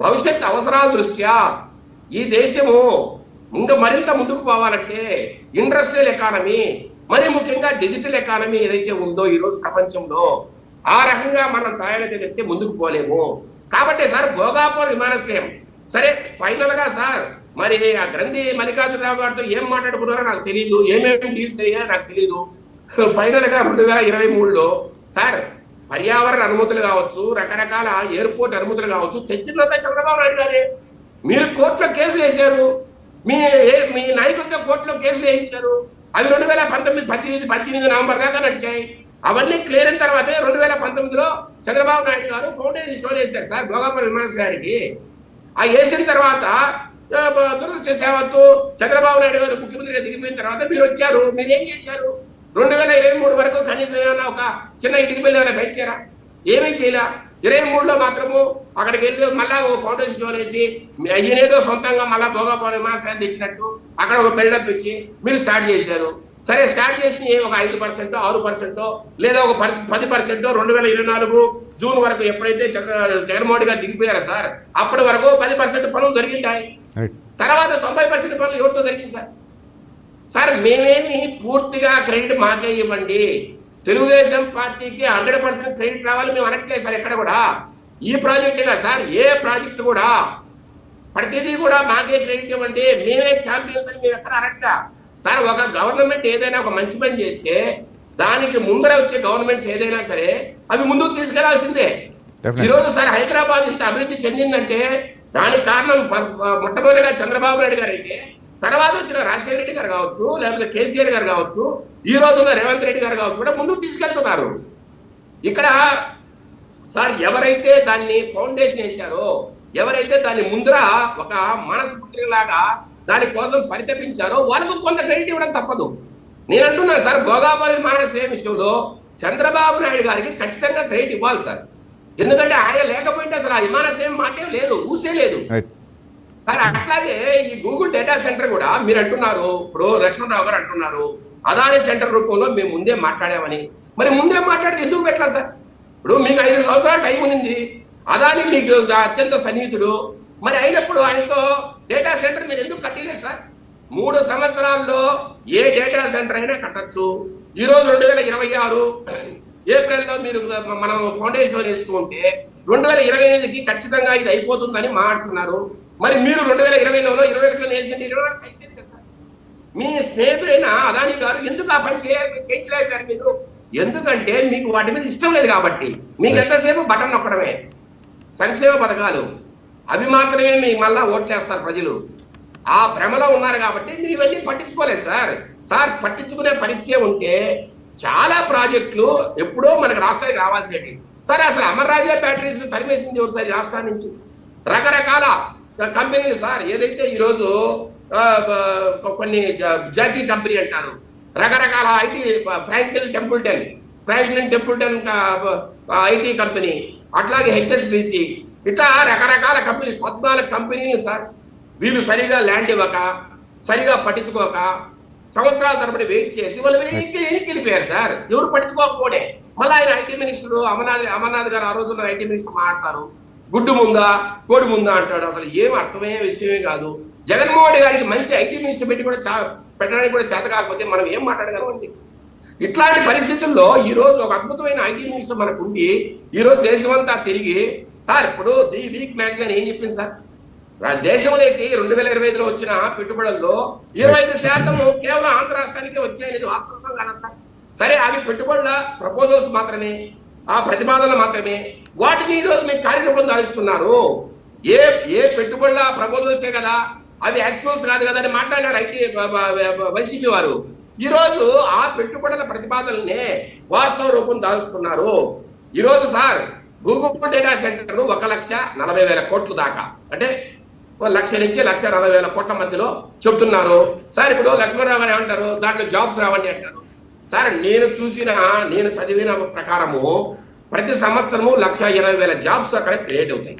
భవిష్యత్ అవసరాల దృష్ట్యా ఈ దేశము మరింత ముందుకు పోవాలంటే ఇండస్ట్రియల్ ఎకానమీ, మరి ముఖ్యంగా డిజిటల్ ఎకానమీ ఏదైతే ఉందో ఈ రోజు ప్రపంచంలో, ఆ రకంగా మనం తయారైతే ముందుకు పోలేము. కాబట్టి సార్ భోగాపురం విమానాశ్రయం సరే ఫైనల్ గా సార్ మరి ఆ గ్రంథి మల్లికార్జునరావు గారితో ఏం మాట్లాడుకున్నారో నాకు తెలియదు, ఏమేమి డీల్స్ అయ్యా నాకు తెలియదు. ఫైనల్ గా 2023లో సార్ పర్యావరణ అనుమతులు కావచ్చు, రకరకాల ఎయిర్పోర్ట్ అనుమతులు కావచ్చు తెచ్చినంత చంద్రబాబు నాయుడు గారే. మీరు కోర్టులో కేసులు వేశారు, మీ నాయకులతో కోర్టులో కేసులు వేయించారు. అవి 2018 నవంబర్ దాకా నడిచాయి. అవన్నీ క్లియర్ అయిన తర్వాతే 2019లో చంద్రబాబు నాయుడు గారు ఫౌండేషన్ షో చేశారు సార్ భోగాపురం విమానాశ్రయానికి. ఆ వేసిన తర్వాత దురదృష్టవశాత్తు చంద్రబాబు నాయుడు గారు ముఖ్యమంత్రిగా దిగిపోయిన తర్వాత మీరు వచ్చారు. మీరు ఏం చేశారు? 2023 వరకు కనీసం ఏమైనా ఒక చిన్న ఇటుక బిల్లు ఏమైనా పెంచారా? ఏమీ చేయలే. 23లో మాత్రము అక్కడికి వెళ్ళి మళ్ళా ఓ ఫౌండేషన్ షో వేసి ఈయనేదో సొంతంగా మళ్ళా భోగాపురం విమానాశ్రయాన్ని తెచ్చినట్టు అక్కడ ఒక బిల్డప్ ఇచ్చి మీరు స్టార్ట్ చేశారు. సరే స్టార్ట్ చేసి ఒక 5%, 6% లేదా ఒక 10% 2024 జూన్ వరకు ఎప్పుడైతే జగన్మోహన్ గారు దిగిపోయారా సార్ అప్పటి వరకు 10% పనులు జరిగింటాయి. తర్వాత 90% పనులు ఎవరితో జరిగింది సార్? సార్ మేమేమి పూర్తిగా క్రెడిట్ మాకే ఇవ్వండి, తెలుగుదేశం పార్టీకి 100% క్రెడిట్ రావాలి మేము అనట్లేదు సార్. ఎక్కడ కూడా ఈ ప్రాజెక్టుగా సార్ ఏ ప్రాజెక్టు కూడా ప్రతిదీ కూడా మాకే క్రెడిట్ ఇవ్వండి, మేమే ఛాంపియన్స్ అని మేము ఎక్కడ అనట్లా సార్. ఒక గవర్నమెంట్ ఏదైనా ఒక మంచి పని చేస్తే దానికి ముందర వచ్చే గవర్నమెంట్స్ ఏదైనా సరే అవి ముందుకు తీసుకెళ్లాల్సిందే. ఈరోజు సార్ హైదరాబాద్ ఇంత అభివృద్ధి చెందిందంటే దానికి కారణం మొట్టమొదటిగా చంద్రబాబు నాయుడు గారు అయితే, తర్వాత వచ్చిన రాజశేఖర రెడ్డి గారు కావచ్చు, లేకపోతే కేసీఆర్ గారు కావచ్చు, ఈ రోజు ఉన్న రేవంత్ రెడ్డి గారు కావచ్చు కూడా ముందుకు తీసుకెళ్తున్నారు. ఇక్కడ సార్ ఎవరైతే దాన్ని ఫౌండేషన్ వేశారో, ఎవరైతే దాన్ని ముందర ఒక మనస్ఫూర్తిలాగా దానికోసం పరితపించారో వాళ్ళకు కొంత క్రెడిట్ ఇవ్వడం తప్పదు. నేను అంటున్నాను సార్ భోగాపురం విమానాశ్రయం విషయంలో చంద్రబాబు నాయుడు గారికి ఖచ్చితంగా క్రెడిట్ ఇవ్వాలి సార్. ఎందుకంటే ఆయన లేకపోయింటే అసలు ఆ విమానాశ్రయం మాటే లేదు, ఊసే లేదు. కానీ అట్లాగే ఈ గూగుల్ డేటా సెంటర్ కూడా మీరు అంటున్నారు, ఇప్పుడు లక్ష్మణరావు గారు అంటున్నారు అదాని సెంటర్ రూపంలో మేము ముందే మాట్లాడామని. మరి ముందే మాట్లాడితే ఎందుకు పెట్టాలి సార్? ఇప్పుడు మీకు 5 సంవత్సరాల టైం ఉంది, అదాని మీకు అత్యంత సన్నిహితుడు, మరి అయినప్పుడు ఆయనతో డేటా సెంటర్ మీరు ఎందుకు కట్టలేదు సార్? 3 సంవత్సరాల్లో ఏ డేటా సెంటర్ అయినా కట్టచ్చు. ఈ రోజు 2026 ఏప్రిల్లో మీరు మనం ఫౌండేషన్ వేస్తూ ఉంటే 2028కి ఖచ్చితంగా ఇది అయిపోతుందని మాట్లాడుతున్నారు. మరి మీరు 2020లో 21లో వేసింది 24 అయిపోయింది కదా సార్. మీ స్నేహితుడైన అదాని గారు ఎందుకు ఆ పని చేయించలేకపోయారు మీరు? ఎందుకంటే మీకు వాటి మీద ఇష్టం లేదు కాబట్టి. మీకు ఎంతసేపు బటన్ నొక్కడమే, సంక్షేమ పథకాలు అవి మాత్రమే మీకు మళ్ళా ఓట్లేస్తారు ప్రజలు. ఆ భ్రమలో ఉన్నారు కాబట్టి మీరు ఇవన్నీ పట్టించుకోలేదు సార్. సార్ పట్టించుకునే పరిస్థితి ఉంటే చాలా ప్రాజెక్టులు ఎప్పుడో మనకు రాష్ట్రానికి రావాల్సినవి. సరే అసలు అమర్ రాజా బ్యాటరీస్ తరిమేసింది ఒకసారి రాష్ట్రాన్ని నుంచి. రకరకాల కంపెనీలు సార్ ఏదైతే ఈరోజు కొన్ని జాకీ కంపెనీ అంటారు, రకరకాల IT Franklin Templeton IT company, అట్లాగే హెచ్ఎస్బిసి, ఇట్లా రకరకాల కంపెనీలు 14 కంపెనీలు సార్. వీళ్ళు సరిగా ల్యాండ్ ఇవ్వక, సరిగా పట్టించుకోక సంవత్సరాల తరబడి వెయిట్ చేసి వాళ్ళు వెళ్ళిపోయారు సార్. ఎవరు పట్టించుకోకపోతే మళ్ళీ ఆయన ఐటీ మినిస్టర్ అమర్నాథ్ గారు ఆ రోజుల్లో ఐటీ మినిస్టర్ మాట్లాడతారు, గుడ్డు ముందా కోడి ముందా అంటాడు. అసలు ఏం అర్థమయ్యే విషయమే కాదు. జగన్మోహన్ గారికి మంచి ఐటీ మినిస్టర్ పెట్టి కూడా పెట్టడానికి కూడా చేత కాకపోతే మనం ఏం మాట్లాడగలమండి? ఇట్లాంటి పరిస్థితుల్లో ఈ రోజు ఒక అద్భుతమైన ఐటీ మినిస్టర్ మనకు ఉండి ఈ రోజు దేశమంతా తిరిగి సార్ ఇప్పుడు ది వీక్ మ్యాగజైన్ ఏం చెప్పింది సార్? దేశంలోకి 2025లో వచ్చిన పెట్టుబడుల్లో 25% కేవలం ఆంధ్ర రాష్ట్రానికి వచ్చాయనేది వాస్తవం కదా సార్? సరే అవి పెట్టుబడుల ప్రపోజల్స్ మాత్రమే, ఆ ప్రతిపాదనలు మాత్రమే. వాటిని ఈ రోజు మీకు కార్యరూపం దాల్చుతున్నారు. ఏ పెట్టుబడుల ప్రపోజల్సే కదా, అవి యాక్చువల్స్ కాదు కదా అని మాట్లాడారు ఐటీ వైసీపీ వారు. ఈ రోజు ఆ పెట్టుబడుల ప్రతిపాదనలనే వాస్తవ రూపం దాల్చుతున్నారు. ఈ రోజు సార్ గూగుల్ డేటా సెంటర్ 1,40,000 కోట్లు దాకా, అంటే 1,00,000 నుంచి 1,40,000 కోట్ల మధ్యలో చెప్తున్నారు సార్. ఇప్పుడు లక్ష్మణరావు గారు ఏమంటారు, దాంట్లో జాబ్స్ రావండి అంటారు. సార్ నేను చదివిన ప్రకారము ప్రతి సంవత్సరము 1,20,000 జాబ్స్ అక్కడ క్రియేట్ అవుతాయి.